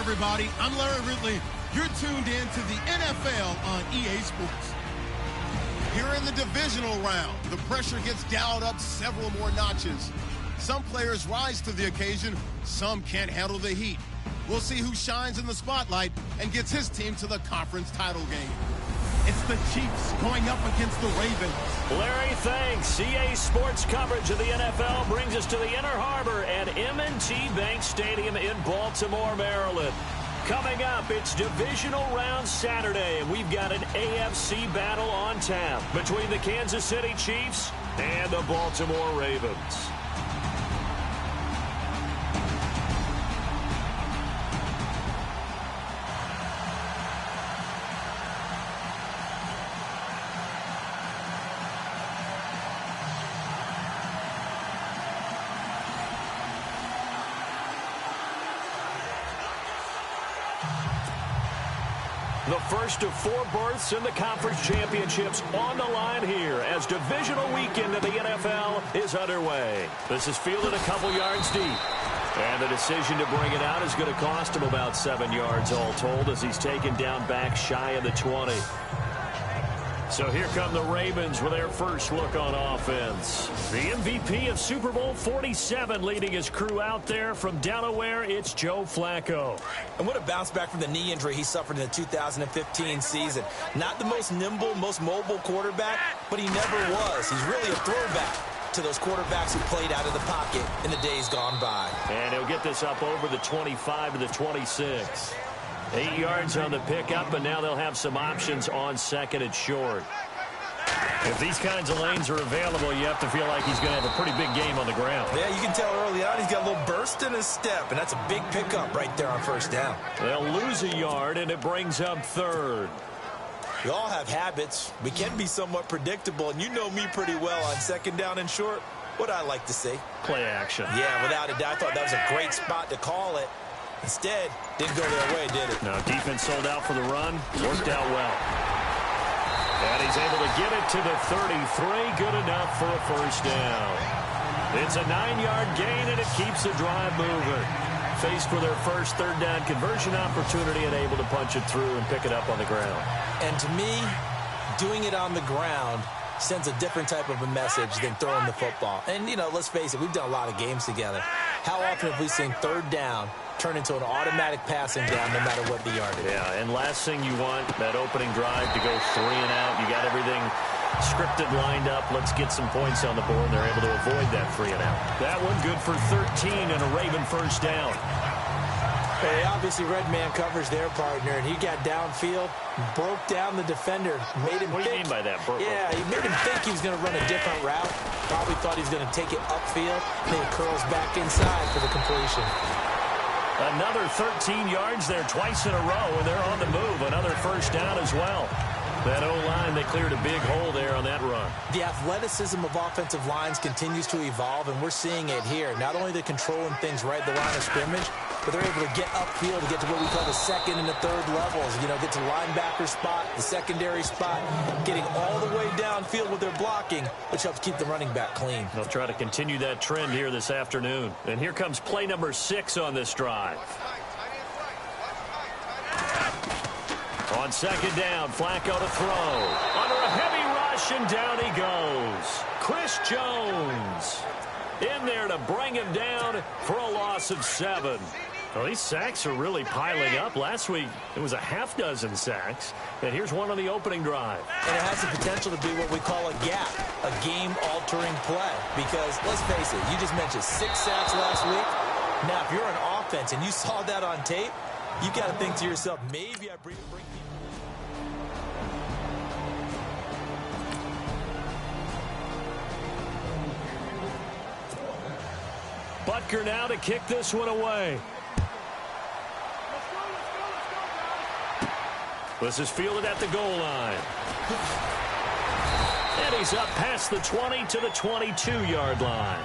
everybody. I'm Larry Ridley. You're tuned in to the NFL on EA Sports. Here in the divisional round, the pressure gets dialed up several more notches. Some players rise to the occasion, some can't handle the heat. We'll see who shines in the spotlight and gets his team to the conference title game. It's the Chiefs going up against the Ravens. Larry, thanks. EA Sports coverage of the NFL brings us to the Inner Harbor at M&T Bank Stadium in Baltimore, Maryland. Coming up, it's Divisional Round Saturday, and we've got an AFC battle on tap between the Kansas City Chiefs and the Baltimore Ravens. The first of 4 berths in the conference championships on the line here as divisional weekend of the NFL is underway. This is fielded a couple yards deep. And the decision to bring it out is going to cost him about 7 yards all told as he's taken down back shy of the 20. So here come the Ravens with their first look on offense. The MVP of Super Bowl 47 leading his crew out there from Delaware, it's Joe Flacco. And what a bounce back from the knee injury he suffered in the 2015 season. Not the most nimble, most mobile quarterback, but he never was. He's really a throwback to those quarterbacks who played out of the pocket in the days gone by. And he'll get this up over the 25 to the 26. 8 yards on the pickup, and now they'll have some options on second and short. If these kinds of lanes are available, you have to feel like he's going to have a pretty big game on the ground. Yeah, you can tell early on he's got a little burst in his step, and that's a big pickup right there on first down. They'll lose a yard, and it brings up third. We all have habits. We can be somewhat predictable, and you know me pretty well on second down and short. What I like to say? Play action. Yeah, without a doubt. I thought that was a great spot to call it. Instead, didn't go their way, did it? No, defense sold out for the run. Worked out well. And he's able to get it to the 33. Good enough for a first down. It's a 9-yard gain, and it keeps the drive moving. Faced with their first third down conversion opportunity and able to punch it through and pick it up on the ground. And to me, doing it on the ground sends a different type of a message than throwing the football. And, you know, let's face it, we've done a lot of games together. How often have we seen third down turn into an automatic passing down no matter what the yardage? Yeah, and last thing you want, that opening drive to go 3 and out. You got everything scripted, lined up. Let's get some points on the board, and they're able to avoid that 3 and out. That one good for 13 and a Raven first down. Hey, obviously red man covers their partner, and he got downfield, broke down the defender, made him What do you mean by that? Yeah, he made him think he was going to run a different route. Probably thought he was going to take it upfield, and then it curls back inside for the completion. Another 13 yards there twice in a row, and they're on the move. Another first down as well. That O-line, they cleared a big hole there on that run. The athleticism of offensive lines continues to evolve, and we're seeing it here. Not only they're controlling things right at the line of scrimmage, but they're able to get upfield to get to what we call the second and the third levels. You know, get to the linebacker spot, the secondary spot, getting all the way downfield with their blocking, which helps keep the running back clean. They'll try to continue that trend here this afternoon. And here comes play number 6 on this drive. On second down, Flacco to throw. Under a heavy rush, and down he goes. Chris Jones in there to bring him down for a loss of 7. Well, these sacks are really piling up. Last week, it was a half dozen sacks. And here's one on the opening drive. And it has the potential to be what we call a gap, a game-altering play. Because, let's face it, you just mentioned 6 sacks last week. Now, if you're an offense and you saw that on tape, you got to think to yourself, maybe I bring Butker now to kick this one away. This is fielded at the goal line. And he's up past the 20 to the 22-yard line.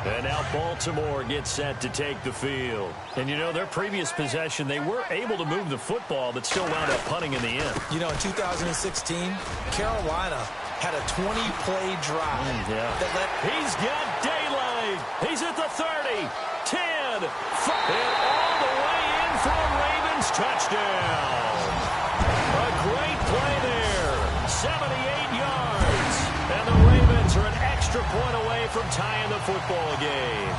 And now Baltimore gets set to take the field. And, you know, their previous possession, they were able to move the football, but still wound up punting in the end. You know, in 2016, Carolina had a 20-play drive. He's got daylight. He's at the 30, 10, 5, and all the way in for a Ravens touchdown. A great play there, 78 yards. And the Ravens are an extra point away from tying the football game.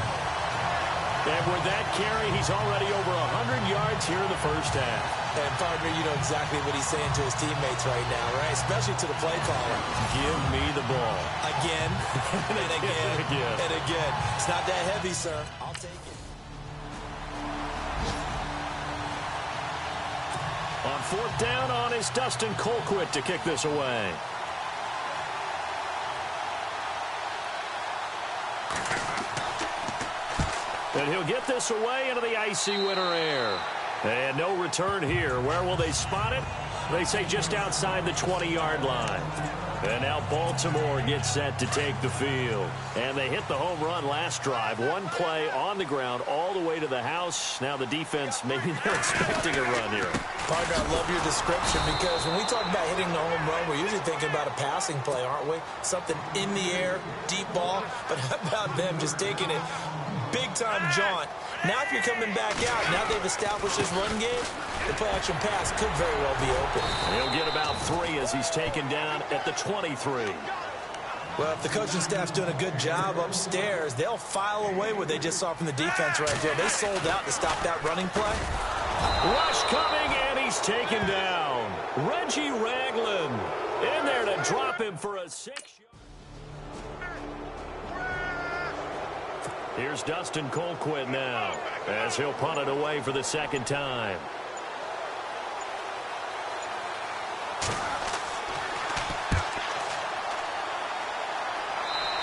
And with that carry, he's already over 100 yards here in the first half. And, partner, you know exactly what he's saying to his teammates right now, right? Especially to the play caller. Give me the ball. Again, and again, and again. It's not that heavy, sir. I'll take it. On fourth down is Dustin Colquitt to kick this away. And he'll get this away into the icy winter air. And no return here. Where will they spot it? They say just outside the 20-yard line. And now Baltimore gets set to take the field. And they hit the home run last drive. One play on the ground all the way to the house. Now the defense, maybe they're expecting a run here. Partner, I love your description because when we talk about hitting the home run, we're usually thinking about a passing play, aren't we? Something in the air, deep ball. But how about them just taking it big-time jaunt? Now if you're coming back out, now they've established this run game, the play-action pass could very well be open. He'll get about 3 as he's taken down at the 23. Well, if the coaching staff's doing a good job upstairs, they'll file away what they just saw from the defense right there. They sold out to stop that running play. Rush coming, and he's taken down. Reggie Ragland in there to drop him for a 6-yard. Here's Dustin Colquitt now as he'll punt it away for the second time.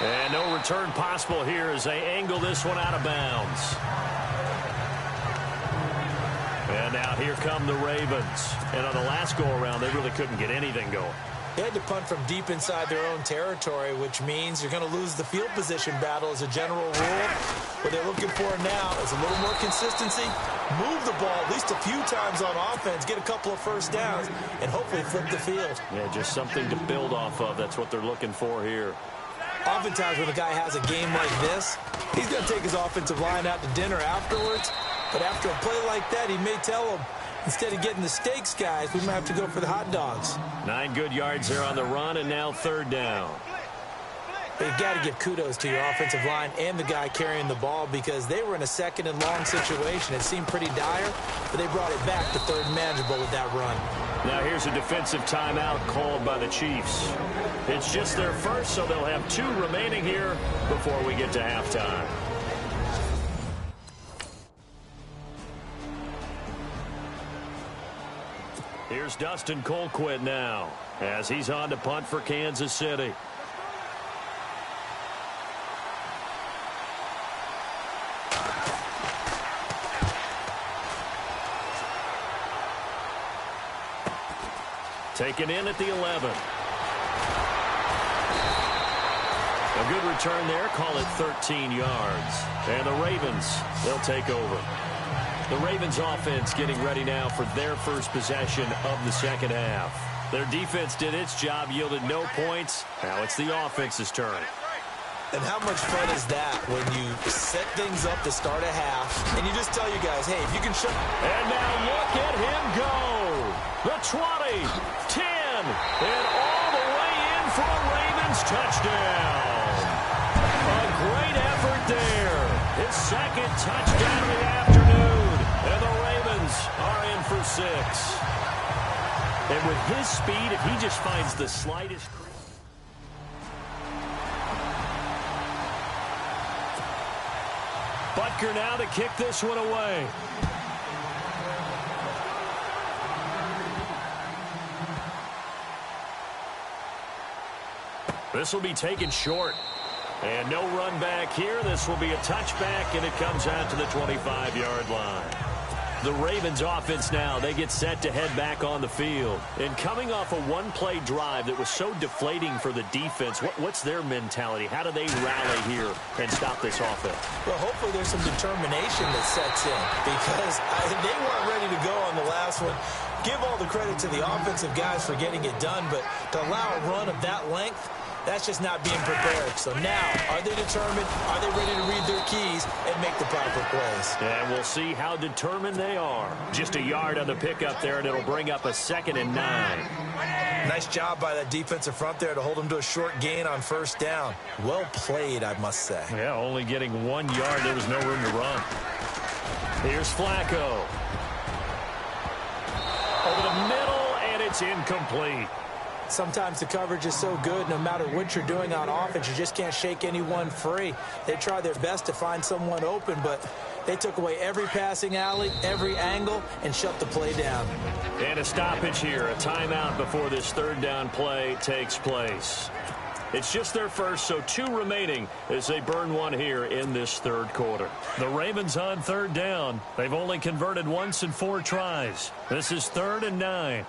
And no return possible here as they angle this one out of bounds. And now here come the Ravens. And on the last go-around, they really couldn't get anything going. They had to punt from deep inside their own territory, which means you're going to lose the field position battle as a general rule. What they're looking for now is a little more consistency, move the ball at least a few times on offense, get a couple of first downs, and hopefully flip the field. Yeah, just something to build off of. That's what they're looking for here. Oftentimes when a guy has a game like this, he's going to take his offensive line out to dinner afterwards. But after a play like that, he may tell them, instead of getting the steaks, guys, we might have to go for the hot dogs. 9 good yards there on the run, and now third down. You've got to give kudos to your offensive line and the guy carrying the ball because they were in a second and long situation. It seemed pretty dire, but they brought it back to third and manageable with that run. Now here's a defensive timeout called by the Chiefs. It's just their first, so they'll have 2 remaining here before we get to halftime. Here's Dustin Colquitt now as he's on to punt for Kansas City. Taken in at the 11. A good return there, call it 13 yards. And the Ravens, they'll take over. The Ravens offense getting ready now for their first possession of the second half. Their defense did its job, yielded no points. Now it's the offense's turn. And how much fun is that when you set things up to start a half and you just tell you guys, hey, if you can shut... And now look at him go. The 20, 10, and all the way in for a Ravens touchdown. A great effort there. His second touchdown of the afternoon. And the Ravens are in for 6. And with his speed, if he just finds the slightest... Butker now to kick this one away. This will be taken short. And no run back here. This will be a touchback, and it comes out to the 25-yard line. The Ravens offense now, they get set to head back on the field. And coming off a one-play drive that was so deflating for the defense, what's their mentality? How do they rally here and stop this offense? Well, hopefully there's some determination that sets in because they weren't ready to go on the last one. Give all the credit to the offensive guys for getting it done, but to allow a run of that length, That's just not being prepared. So now, are they determined? Are they ready to read their keys and make the proper plays? And we'll see how determined they are. Just a yard on the pickup there, and it'll bring up a 2nd and 9. Nice job by that defensive front there to hold them to a short gain on first down. Well played, I must say. Yeah, only getting 1 yard. There was no room to run. Here's Flacco. Over the middle, and it's incomplete. Sometimes the coverage is so good, no matter what you're doing on offense, you just can't shake anyone free. They try their best to find someone open, but they took away every passing alley, every angle, and shut the play down. And a stoppage here, a timeout before this 3rd down play takes place. It's just their first, so 2 remaining as they burn 1 here in this 3rd quarter. The Ravens on 3rd down. They've only converted once in 4 tries. This is 3rd and 9.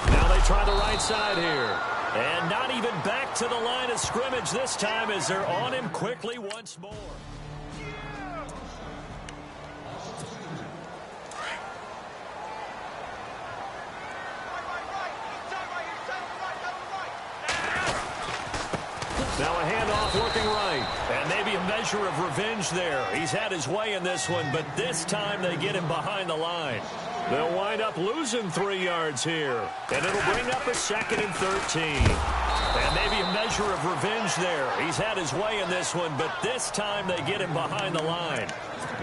Now they try the right side here. And not even back to the line of scrimmage this time as they're on him quickly once more. Now a handoff looking right. And maybe a measure of revenge there. He's had his way in this one, but this time they get him behind the line. They'll wind up losing 3 yards here. And it'll bring up a 2nd and 13. And maybe a measure of revenge there. He's had his way in this one, but this time they get him behind the line.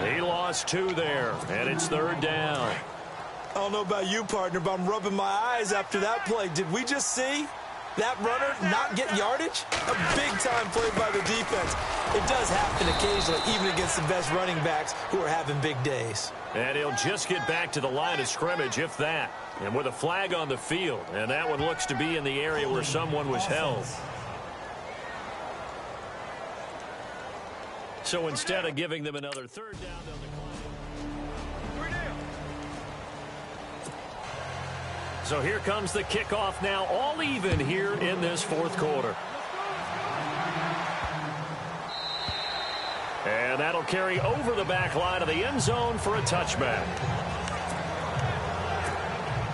He lost 2 there, and it's 3rd down. I don't know about you, partner, but I'm rubbing my eyes after that play. Did we just see that runner not get yardage? A big-time play by the defense. It does happen occasionally, even against the best running backs who are having big days. And he'll just get back to the line of scrimmage, if that. And with a flag on the field, and that one looks to be in the area where someone was held. So instead of giving them another 3rd down, they'll decline. So here comes the kickoff now, all even here in this 4th quarter. And that'll carry over the back line of the end zone for a touchback.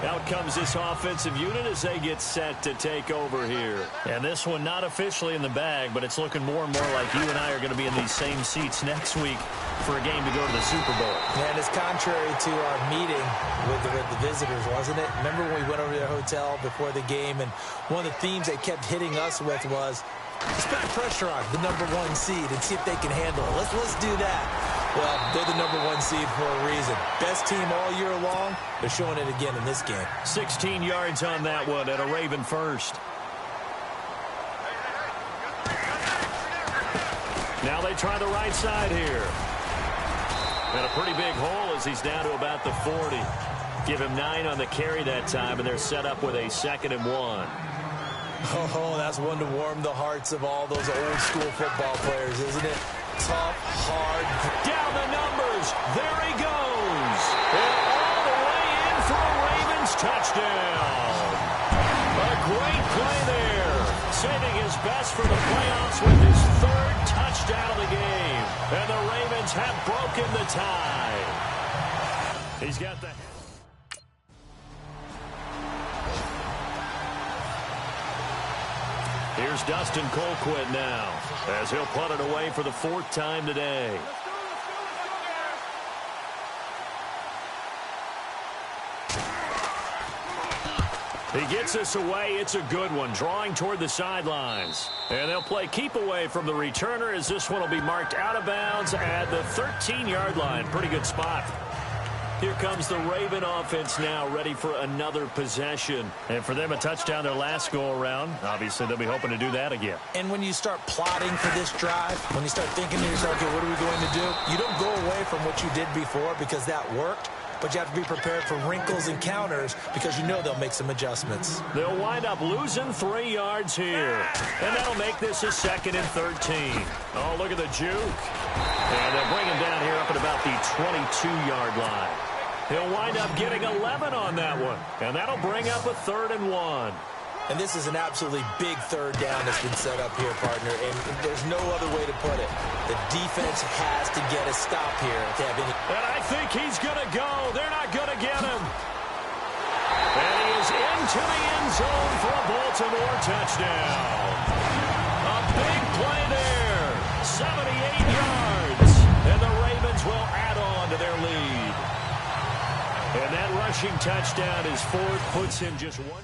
Out comes this offensive unit as they get set to take over here. And this one not officially in the bag, but it's looking more and more like you and I are going to be in these same seats next week for a game to go to the Super Bowl. And it's contrary to our meeting with the visitors, wasn't it? Remember when we went over to their hotel before the game, and one of the themes they kept hitting us with was, let's put the pressure on the #1 seed and see if they can handle it. Let's do that. Well, they're the #1 seed for a reason. Best team all year long. They're showing it again in this game. 16 yards on that one and a Raven first. Now they try the right side here. And a pretty big hole as he's down to about the 40. Give him 9 on the carry that time, and they're set up with a 2nd and 1. Oh, that's one to warm the hearts of all those old-school football players, isn't it? Tough, hard. Down the numbers. There he goes. And all the way in for a Ravens touchdown. A great play there. Saving his best for the playoffs with his 3rd touchdown of the game. And the Ravens have broken the tie. He's got the... Here's Dustin Colquitt now, as he'll punt it away for the 4th time today. He gets us away. It's a good one, drawing toward the sidelines. And they'll play keep away from the returner as this one will be marked out of bounds at the 13-yard line. Pretty good spot. Here comes the Raven offense now, ready for another possession. And for them, a touchdown their last go-around. Obviously, they'll be hoping to do that again. And when you start plotting for this drive, when you start thinking to yourself, okay, what are we going to do? You don't go away from what you did before because that worked. But you have to be prepared for wrinkles and counters because you know they'll make some adjustments. They'll wind up losing 3 yards here. And that'll make this a 2nd and 13. Oh, look at the juke. And they'll bring him down here up at about the 22-yard line. He'll wind up getting 11 on that one. And that'll bring up a 3rd and 1. And this is an absolutely big 3rd down that's been set up here, partner. And there's no other way to put it. The defense has to get a stop here to have any. And I think he's going to go. They're not going to get him. And he is into the end zone for a Baltimore touchdown. A big play there. 78 yards. And the Ravens will add on to their lead. And that rushing touchdown is fourth, puts him just one.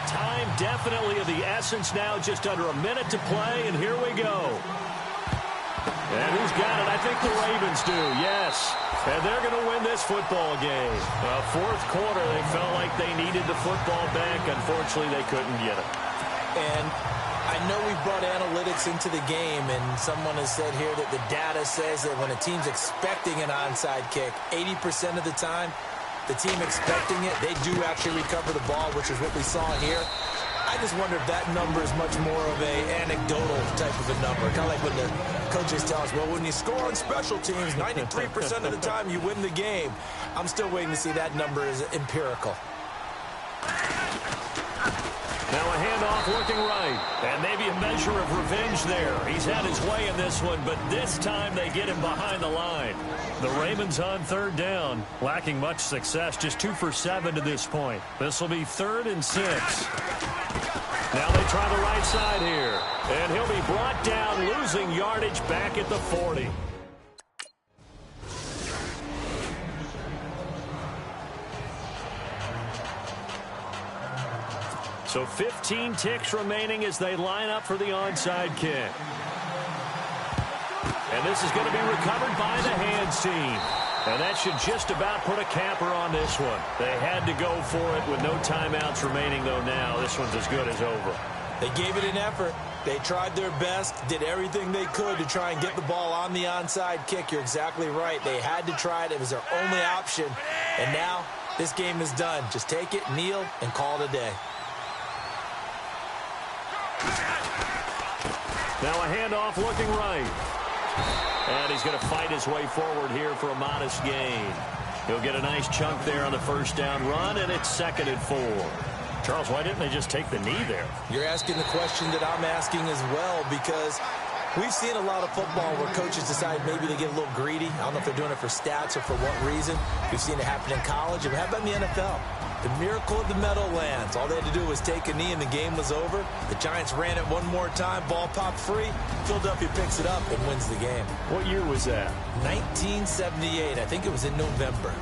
Time definitely of the essence now, just under a minute to play, and here we go. And who's got it? I think the Ravens do, yes. And they're going to win this football game. Fourth quarter, they felt like they needed the football back. Unfortunately, they couldn't get it. And I know we brought analytics into the game, and someone has said here that the data says that when a team's expecting an onside kick, 80% of the time, the team expecting it, they do actually recover the ball, which is what we saw here. I just wonder if that number is much more of a anecdotal type of a number. Kind of like when the coaches tell us, well, when you score on special teams, 93% of the time you win the game. I'm still waiting to see that number is empirical. Now a handoff looking right. And maybe a measure of revenge there. He's had his way in this one, but this time they get him behind the line. The Ravens on third down, lacking much success, just 2 for 7 to this point. This will be 3rd and 6. Now they try the right side here. And he'll be brought down, losing yardage back at the 40. So 15 ticks remaining as they line up for the onside kick. And this is going to be recovered by the hands team. And that should just about put a capper on this one. They had to go for it with no timeouts remaining, though now this one's as good as over. They gave it an effort. They tried their best, did everything they could to try and get the ball on the onside kick. You're exactly right. They had to try it. It was their only option. And now this game is done. Just take it, kneel, and call it a day. Now a handoff looking right. And he's going to fight his way forward here for a modest gain. He'll get a nice chunk there on the first down run, and it's 2nd and 4. Charles, why didn't they just take the knee there? You're asking the question that I'm asking as well, because we've seen a lot of football where coaches decide maybe they get a little greedy. I don't know if they're doing it for stats or for what reason. We've seen it happen in college, and how about in the NFL? The miracle of the Meadowlands. All they had to do was take a knee and the game was over. The Giants ran it one more time. Ball popped free. Philadelphia picks it up and wins the game. What year was that? 1978. I think it was in November.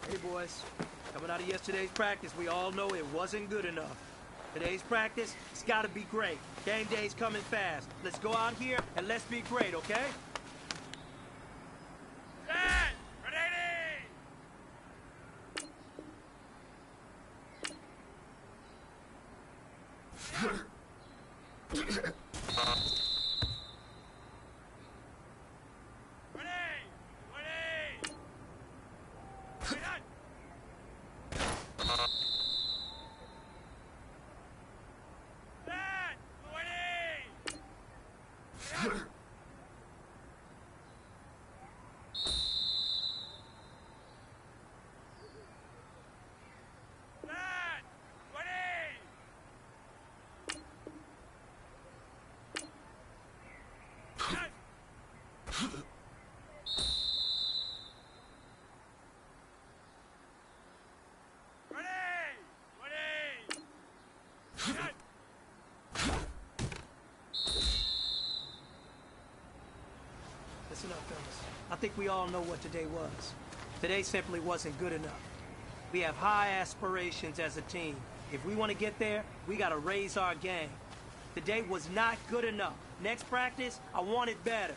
Hey, boys. Coming out of yesterday's practice, we all know it wasn't good enough. Today's practice, it's got to be great. Game day's coming fast. Let's go out here and let's be great, okay? fellas. I think we all know what today was. Today simply wasn't good enough. We have high aspirations as a team. If we want to get there, we got to raise our game. Today was not good enough. Next practice, I want it better.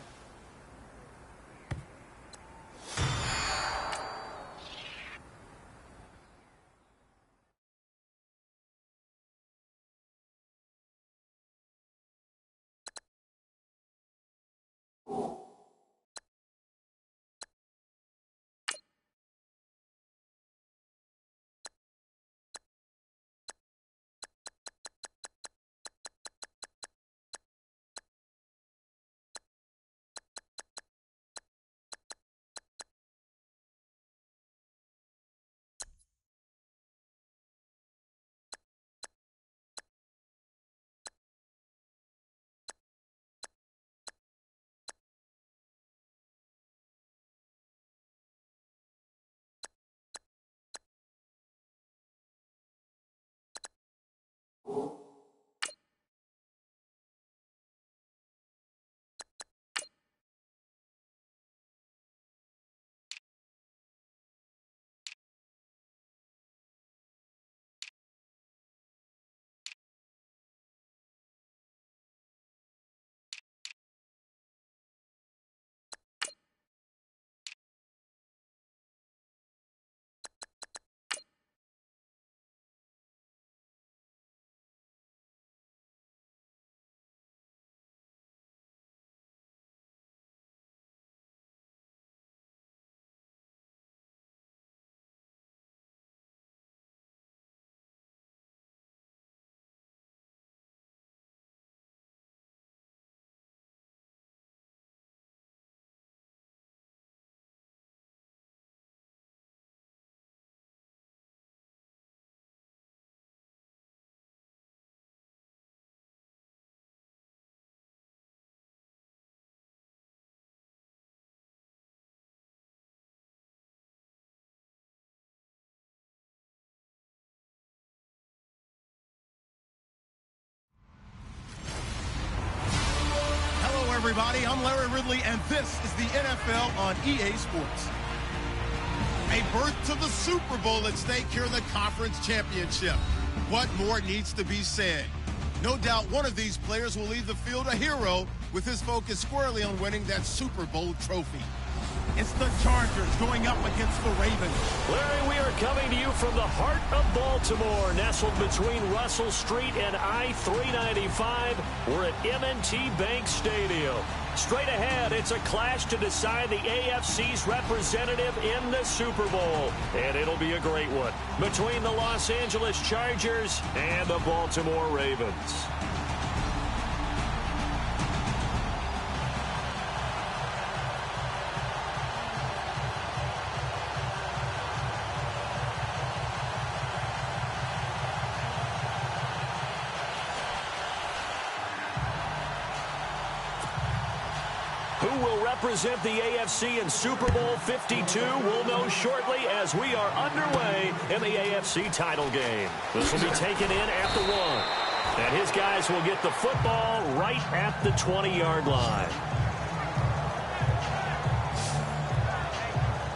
Everybody, I'm Larry Ridley, and this is the NFL on EA Sports. A berth to the Super Bowl at stake here in the Conference Championship. What more needs to be said? No doubt one of these players will leave the field a hero with his focus squarely on winning that Super Bowl trophy. It's the Chargers going up against the Ravens. Larry, we are coming to you from the heart of Baltimore, nestled between Russell Street and I-395. We're at M&T Bank Stadium. Straight ahead, it's a clash to decide the AFC's representative in the Super Bowl. And it'll be a great one between the Los Angeles Chargers and the Baltimore Ravens. Represent the AFC in Super Bowl 52. We'll know shortly as we are underway in the AFC title game. This will be taken in at the 1. And his guys will get the football right at the 20-yard line.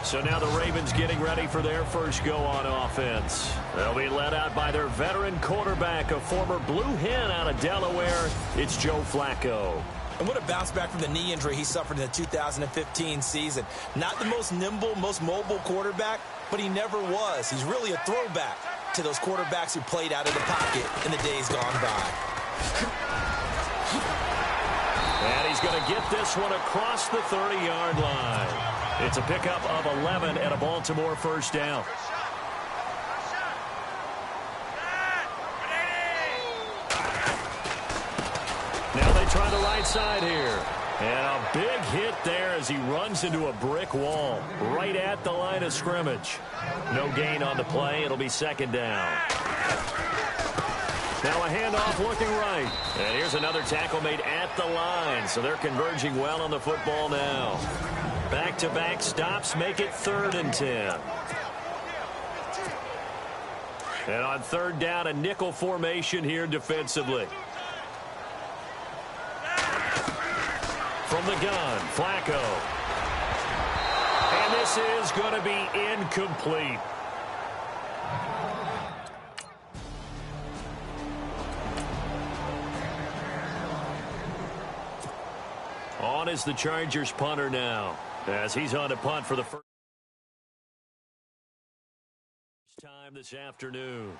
So now the Ravens getting ready for their first go on offense. They'll be led out by their veteran quarterback, a former Blue Hen out of Delaware. It's Joe Flacco. And what a bounce back from the knee injury he suffered in the 2015 season. Not the most nimble, most mobile quarterback, but he never was. He's really a throwback to those quarterbacks who played out of the pocket in the days gone by. And he's going to get this one across the 30-yard line. It's a pickup of 11 and a Baltimore first down. Now they try the right side here. And a big hit there as he runs into a brick wall right at the line of scrimmage. No gain on the play. It'll be second down. Now a handoff looking right. And here's another tackle made at the line. So they're converging well on the football now. Back-to-back stops make it 3rd and 10. And on 3rd down, a nickel formation here defensively. From the gun, Flacco. this is going to be incomplete. On is the Chargers punter now, as he's on to punt for the first time this afternoon.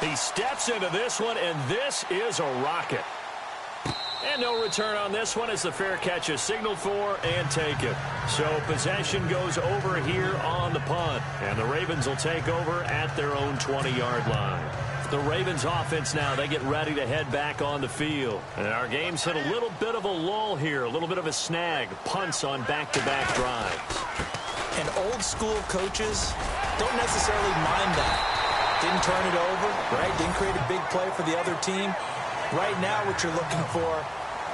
He steps into this one, and this is a rocket. And no return on this one as the fair catch is signaled for and taken. So possession goes over here on the punt, and the Ravens will take over at their own 20-yard line. The Ravens offense now, they get ready to head back on the field. And our game's hit a little bit of a lull here, a little bit of a snag. Punts on back-to-back drives. And old-school coaches don't necessarily mind that. Didn't turn it over, right? Didn't create a big play for the other team. Right now what you're looking for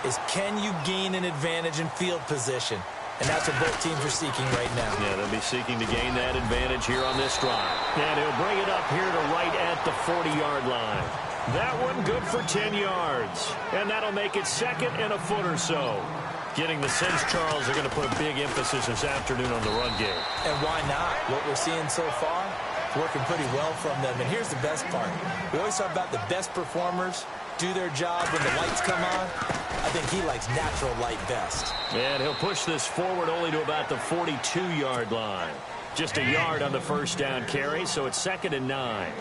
is, can you gain an advantage in field position? And that's what both teams are seeking right now. Yeah, they'll be seeking to gain that advantage here on this drive. And he'll bring it up here to right at the 40-yard line. That one good for 10 yards. And that'll make it second and a foot or so. Getting the sense Charles are going to put a big emphasis this afternoon on the run game. And why not? What we're seeing so far, working pretty well from them. And here's the best part. We always talk about the best performers do their job when the lights come on. I think he likes natural light best. And he'll push this forward only to about the 42-yard line. Just a yard on the first down carry, so it's 2nd and 9.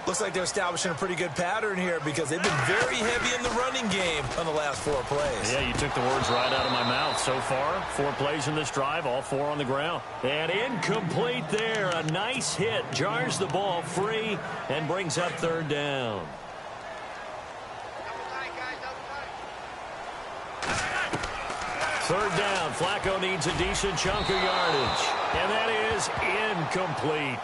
Looks like they're establishing a pretty good pattern here because they've been very heavy in the running game on the last 4 plays. Yeah, you took the words right out of my mouth. So far, 4 plays in this drive, all 4 on the ground. And incomplete there. A nice hit. Jars the ball free and brings up 3rd down. Third down. Flacco needs a decent chunk of yardage. And that is incomplete.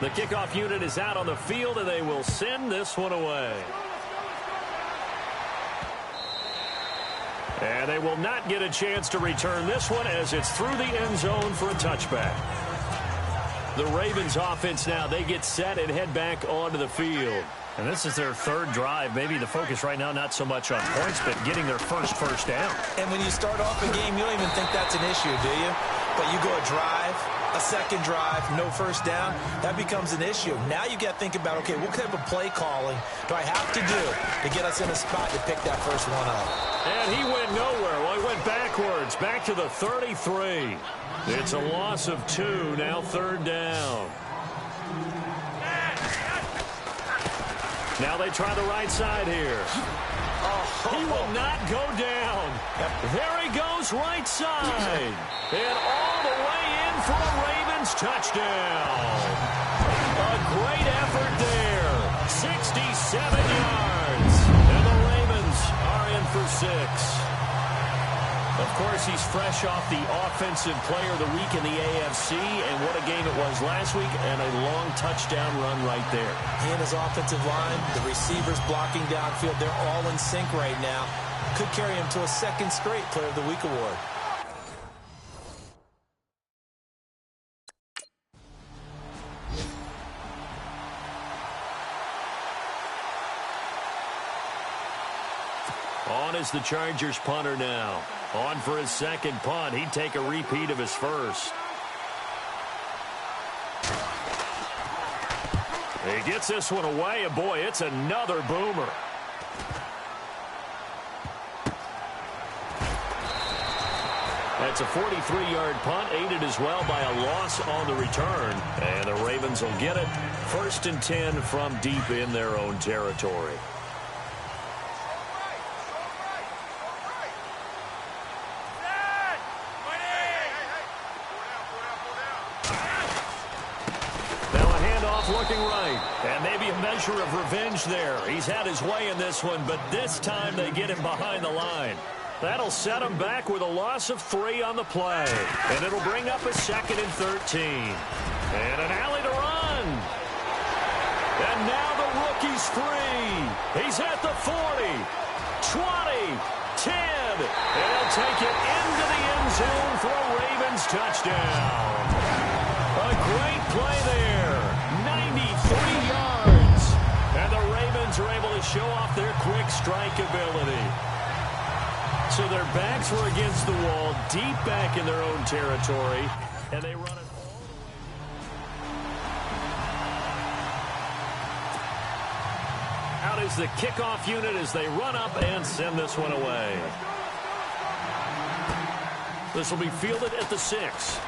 The kickoff unit is out on the field, and they will send this one away. And they will not get a chance to return this one as it's through the end zone for a touchback. The Ravens offense now, they get set and head back onto the field. And this is their 3rd drive. Maybe the focus right now not so much on points, but getting their first down. And when you start off a game, you don't even think that's an issue, do you? But you go a drive, a second drive, no first down, that becomes an issue. Now you got to think about, okay, what type of play calling do I have to do to get us in a spot to pick that first one up? And he went nowhere. Well, he went backwards, back to the 33. It's a loss of 2, now 3rd down. Now they try the right side here. He will not go down. There he goes, right side. And all the way in for a Ravens touchdown. A great effort there. 67 yards. And the Ravens are in for 6. Of course, he's fresh off the Offensive Player of the Week in the AFC, and what a game it was last week, and a long touchdown run right there. He and his offensive line, the receivers blocking downfield, they're all in sync right now. Could carry him to a 2nd straight Player of the Week award. On is the Chargers punter now. On for his 2nd punt. He'd take a repeat of his first. He gets this one away, and boy, it's another boomer. That's a 43-yard punt, aided as well by a loss on the return. And the Ravens will get it. 1st and 10 from deep in their own territory. Looking right, and maybe a measure of revenge there. He's had his way in this one, but this time they get him behind the line. That'll set him back with a loss of 3 on the play, and it'll bring up a 2nd and 13. And an alley to run. And now the rookie's free. He's at the 40, 20, 10. with it. He'll take it into the end zone for a Ravens touchdown. A great play there. 93 yards. And the Ravens are able to show off their quick strike ability. So their backs were against the wall, deep back in their own territory, and they run it all the way. Out is the kickoff unit as they run up and send this one away. This will be fielded at the 6.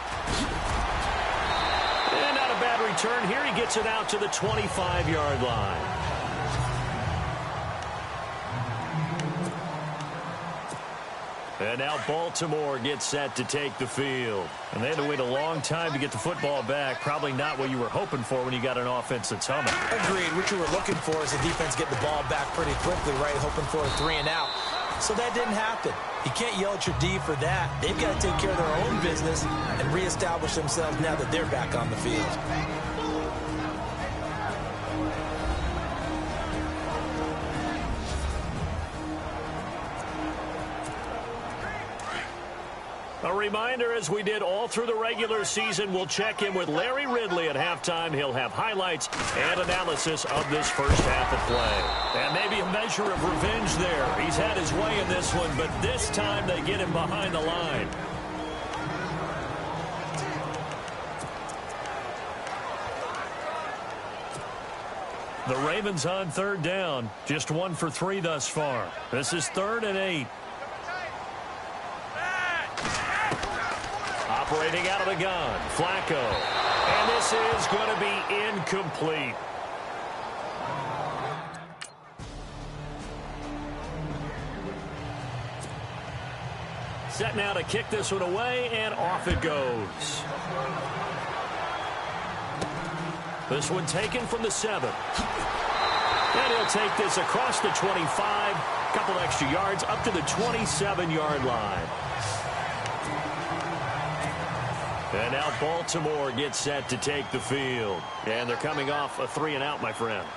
And not a bad return here. He gets it out to the 25-yard line. And now Baltimore gets set to take the field. And they had to wait a long time to get the football back. Probably not what you were hoping for when you got an offense that's humming. Agreed. What you were looking for is the defense get the ball back pretty quickly, right? Hoping for a 3 and out. So that didn't happen. You can't yell at your D for that. They've got to take care of their own business and reestablish themselves now that they're back on the field. A reminder, as we did all through the regular season, we'll check in with Larry Ridley at halftime. He'll have highlights and analysis of this first half of play. And maybe a measure of revenge there. He's had his way in this one, but this time they get him behind the line. The Ravens on third down. Just 1 for 3 thus far. This is 3rd and 8. Operating out of the gun, Flacco. And this is going to be incomplete. Set now to kick this one away, and off it goes. This one taken from the 7. And he'll take this across the 25. Couple extra yards up to the 27-yard line. And now Baltimore gets set to take the field. And they're coming off a 3 and out, my friend.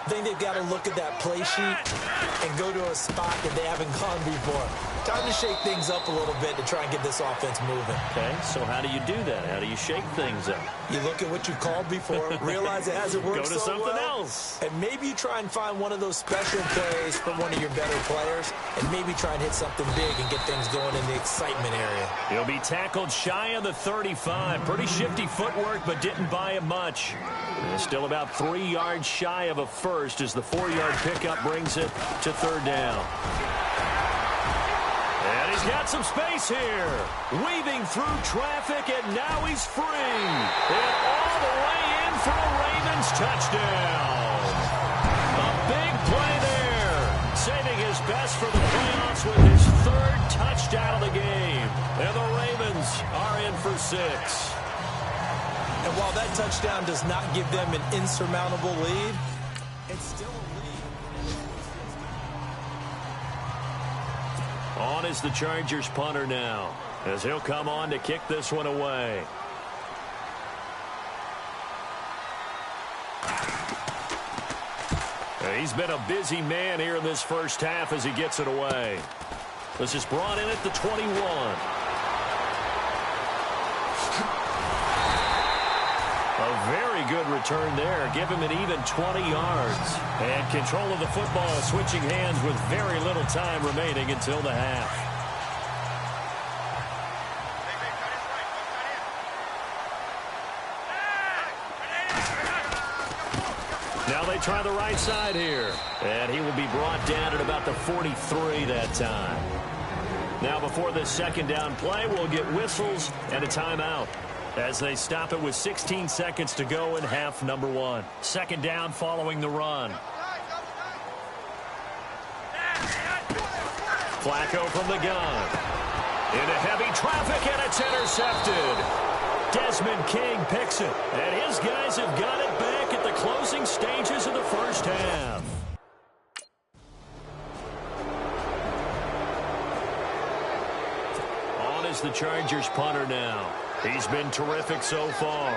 I think they've got to look at that play sheet and go to a spot that they haven't gone before. Time to shake things up a little bit to try and get this offense moving. Okay, so how do you do that? How do you shake things up? You look at what you called before, realize it hasn't worked so well. Go to something else. And maybe you try and find one of those special plays from one of your better players, and maybe try and hit something big and get things going in the excitement area. He'll be tackled shy of the 35. Pretty shifty footwork, but didn't buy him much. And still about 3 yards shy of a first as the 4-yard pickup brings it to 3rd down. And he's got some space here. Weaving through traffic, and now he's free. And all the way in for a Ravens touchdown. A big play there. Saving his best for the playoffs with his 3rd touchdown of the game. And the Ravens are in for 6. And while that touchdown does not give them an insurmountable lead, it's still a lead. On is the Chargers punter now, as he'll come on to kick this one away. He's been a busy man here in this first half as he gets it away. This is brought in at the 21. A very good return there. Give him an even 20 yards. And control of the football, switching hands with very little time remaining until the half. Now they try the right side here. And he will be brought down at about the 43 that time. Now before this second down play, we'll get whistles and a timeout, as they stop it with 16 seconds to go in half number 1. Second down following the run. Flacco from the gun. Into heavy traffic, and it's intercepted. Desmond King picks it, and his guys have got it back at the closing stages of the first half. On is the Chargers punter now. He's been terrific so far.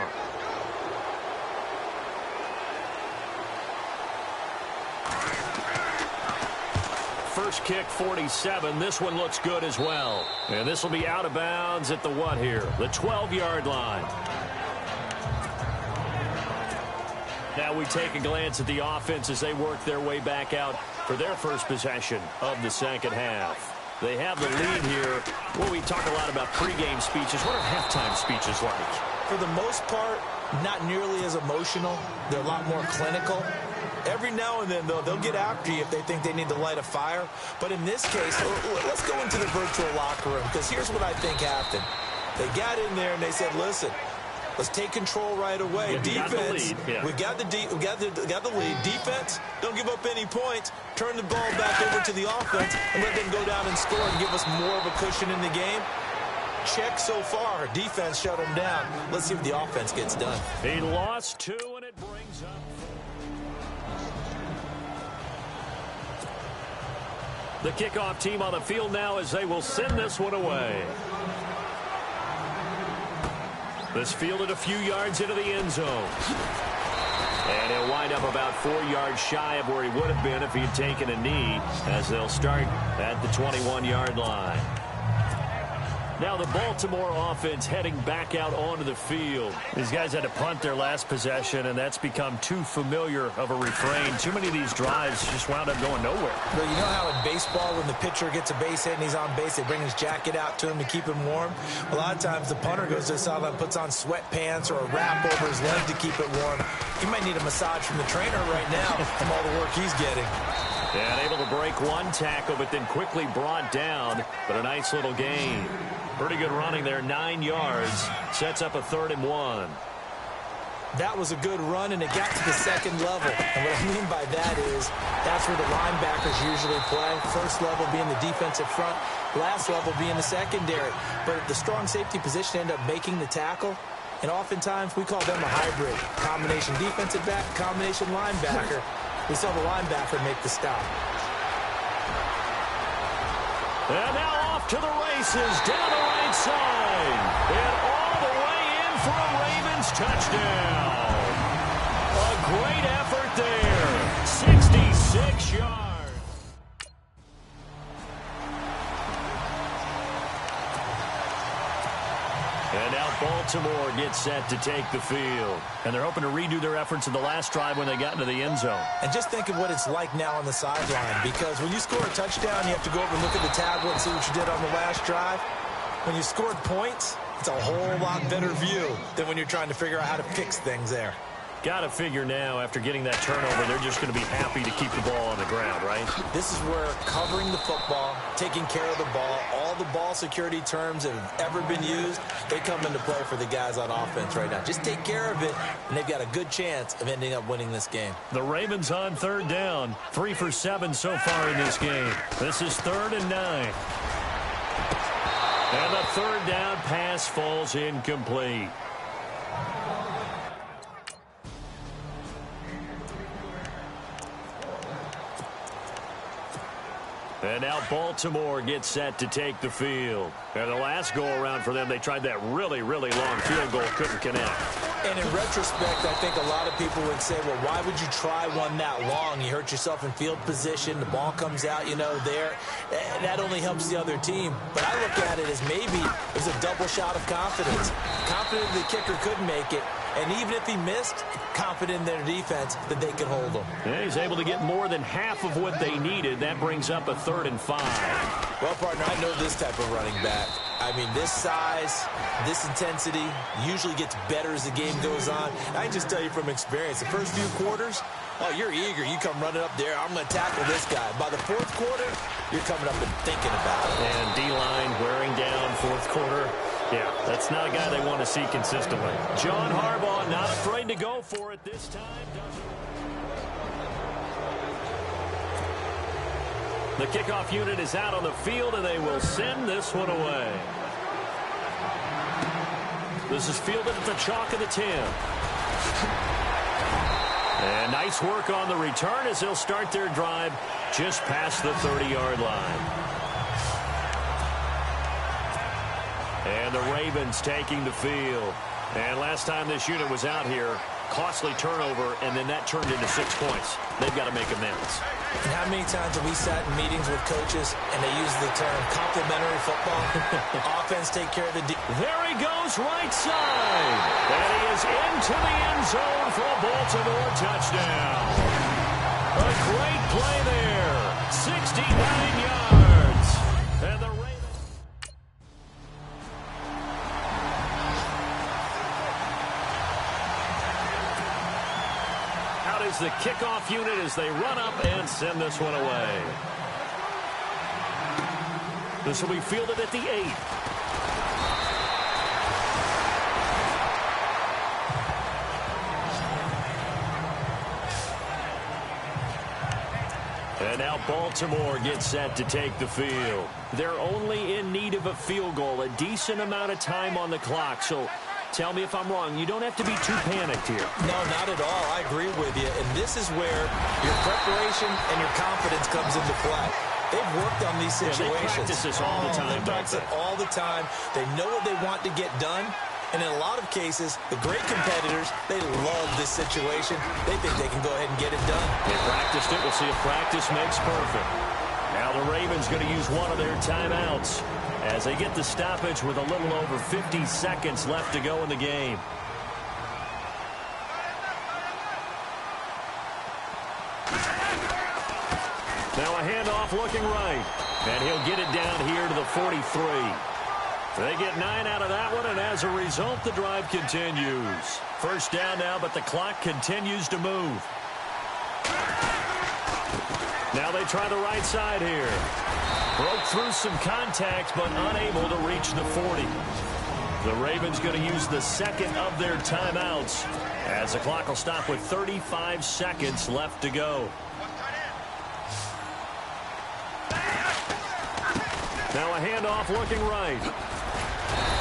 first kick 47. This one looks good as well. And this will be out of bounds at the what here? The 12-yard line. Now we take a glance at the offense as they work their way back out for their first possession of the second half. They have the lead here. Well, we talk a lot about pregame speeches. What are halftime speeches like? For the most part, not nearly as emotional. They're a lot more clinical. Every now and then, though, they'll get after you if they think they need to light a fire. But in this case, let's go into the virtual locker room, because here's what I think happened. They got in there and they said, listen, let's take control right away. Yeah, defense, we got the lead. Defense, don't give up any points. Turn the ball back over to the offense and let them go down and score and give us more of a cushion in the game. Check so far. Defense shut them down. Let's see if the offense gets done. He lost 2, and it brings up 4. The kickoff team on the field now as they will send this one away. This fielded a few yards into the end zone. And he'll wind up about 4 yards shy of where he would have been if he had taken a knee, as they'll start at the 21-yard line. Now the Baltimore offense heading back out onto the field. These guys had to punt their last possession, and that's become too familiar of a refrain. Too many of these drives just wound up going nowhere. But you know how in baseball, when the pitcher gets a base hit and he's on base, they bring his jacket out to him to keep him warm? A lot of times the punter goes to the sideline, puts on sweatpants or a wrap over his leg to keep it warm. He might need a massage from the trainer right now from all the work he's getting. And able to break one tackle, but then quickly brought down. But a nice little gain. Pretty good running there, 9 yards. Sets up a 3rd and 1. That was a good run, and it got to the second level. And what I mean by that is that's where the linebackers usually play. First level being the defensive front, last level being the secondary. But the strong safety position ended up making the tackle. And oftentimes we call them a hybrid. Combination defensive back, combination linebacker. We saw the linebacker make the stop. And now off to the races, down the right side. And all the way in for a Ravens touchdown. A great effort there. 66 yards. And now Baltimore gets set to take the field. And they're hoping to redo their efforts in the last drive when they got into the end zone. And just think of what it's like now on the sideline, because when you score a touchdown, you have to go over and look at the tablet and see what you did on the last drive. When you scored points, it's a whole lot better view than when you're trying to figure out how to fix things there. Got to figure now, after getting that turnover, they're just going to be happy to keep the ball on the ground, right? This is where covering the football, taking care of the ball, all the ball security terms that have ever been used, they come into play for the guys on offense right now. Just take care of it, and they've got a good chance of ending up winning this game. The Ravens on 3rd down. 3 for 7 so far in this game. This is 3rd and 9. And the 3rd down pass falls incomplete. And now Baltimore gets set to take the field. And the last go-around for them, they tried that really, really long field goal, couldn't connect. And in retrospect, I think a lot of people would say, well, why would you try one that long? You hurt yourself in field position. The ball comes out, there. That only helps the other team. But I look at it as maybe it was a double shot of confidence. Confident the kicker could make it. And even if he missed, confident in their defense that they can hold him. Yeah, he's able to get more than half of what they needed. That brings up a 3rd and 5. Well, partner, I know this type of running back. I mean, this size, this intensity usually gets better as the game goes on. I can just tell you from experience, the first few quarters, oh, you're eager. You come running up there. I'm going to tackle this guy. By the 4th quarter, you're coming up and thinking about it. And D-line wearing down 4th quarter. Yeah, that's not a guy they want to see consistently. John Harbaugh not afraid to go for it this time. The kickoff unit is out on the field, and they will send this one away. This is fielded at the chalk of the 10. And nice work on the return as they'll start their drive just past the 30-yard line. And the Ravens taking the field. And last time this unit was out here, Costly turnover, and then that turned into 6 points. They've got to make amends. And how many times have we sat in meetings with coaches and they use the term complementary football? Offense take care of the defense. There he goes, right side. And he is into the end zone for a Baltimore touchdown. A great play there. 69 yards. And the Ravens. Out is the kickoff unit as they run up and send this one away. This will be fielded at the 8. And now Baltimore gets set to take the field. They're only in need of a field goal, a decent amount of time on the clock. So tell me if I'm wrong. You don't have to be too panicked here. No, not at all. I agree with you. And this is where your preparation and your confidence comes into play. They've worked on these situations. Yeah, they practice this all the time. They practice it all the time. They know what they want to get done. And in a lot of cases, the great competitors, they love this situation. They think they can go ahead and get it done. They practiced it. We'll see if practice makes perfect. Now the Ravens going to use one of their timeouts as they get the stoppage with a little over 50 seconds left to go in the game. Now a handoff looking right. And he'll get it down here to the 43. They get 9 out of that one, and as a result, the drive continues. First down now, but the clock continues to move. Now they try the right side here. Broke through some contact, but unable to reach the 40. The Ravens going to use the second of their timeouts as the clock will stop with 35 seconds left to go. Now a handoff looking right.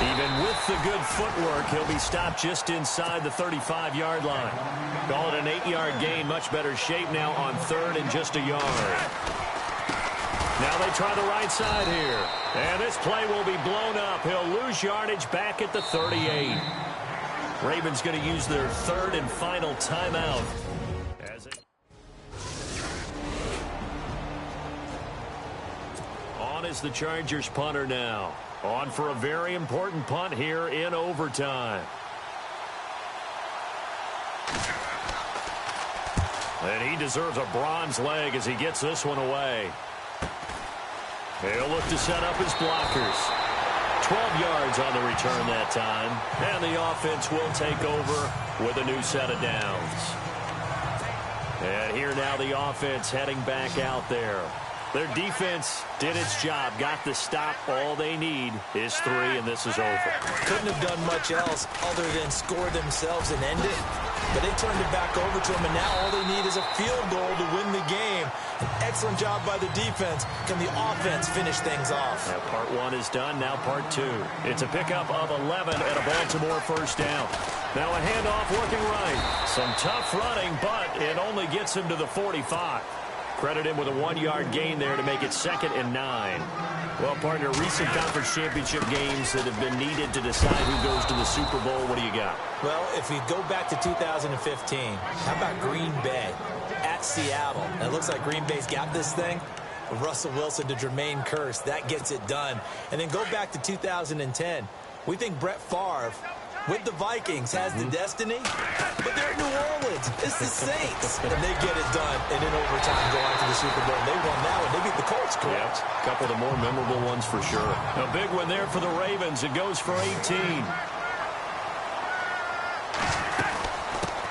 Even with the good footwork, he'll be stopped just inside the 35-yard line. Call it an 8-yard gain. Much better shape now on third and just a yard. Now they try the right side here. And this play will be blown up. He'll lose yardage back at the 38. Ravens going to use their third and final timeout. On is the Chargers punter now. On for a very important punt here in overtime. And he deserves a bronze leg as he gets this one away. He'll look to set up his blockers. 12 yards on the return that time. And the offense will take over with a new set of downs. And here now the offense heading back out there. Their defense did its job, got the stop. All they need is 3, and this is over. Couldn't have done much else other than score themselves and end it. But they turned it back over to them, and now all they need is a field goal to win the game. An excellent job by the defense. Can the offense finish things off? Now part 1 is done, now part 2. It's a pickup of 11 and a Baltimore first down. Now a handoff looking right. Some tough running, but it only gets him to the 45. Credit him with a 1-yard gain there to make it 2nd and 9. Well, partner, recent conference championship games that have been needed to decide who goes to the Super Bowl. What do you got? Well, if we go back to 2015, how about Green Bay at Seattle? And it looks like Green Bay's got this thing. Russell Wilson to Jermaine Kearse, that gets it done. And then go back to 2010. We think Brett Favre with the Vikings has the destiny, but they're in New Orleans. It's the Saints. And they get it done. And in overtime, go on to the Super Bowl. They won that one. They beat the Colts, correct? Yeah, a couple of the more memorable ones for sure. A big one there for the Ravens. It goes for 18.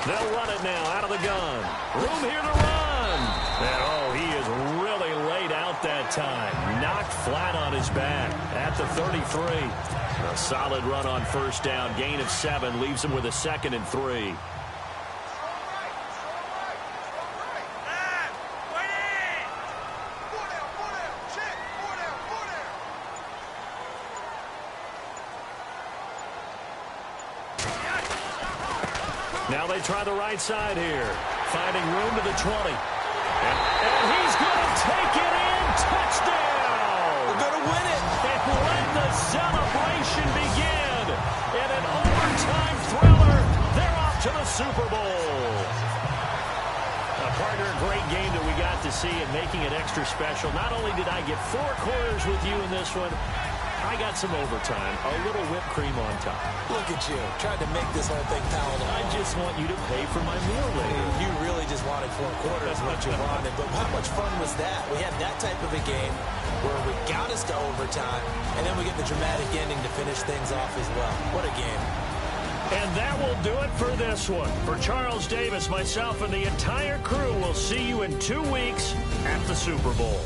They'll run it now out of the gun. Room here to run. And, oh, he is really laid out that time. Knocked flat on his back at the 33. A solid run on first down. Gain of 7 leaves him with a 2nd and 3. Now they try the right side here. Finding room to the 20. And he's going to take it in. Touchdown! They're going to win it. And let the celebration begin. In an overtime thriller, they're off to the Super Bowl. Partner, a great game that we got to see and making it extra special. Not only did I get 4 quarters with you in this one, I got some overtime, a little whipped cream on top. Look at you, trying to make this whole thing palatable. I just want you to pay for my meal later. You really just wanted 4 quarters, what you wanted. But how much fun was that? We had that type of a game where we got us to overtime, and then we get the dramatic ending to finish things off as well. What a game. And that will do it for this one. For Charles Davis, myself, and the entire crew, we'll see you in 2 weeks at the Super Bowl.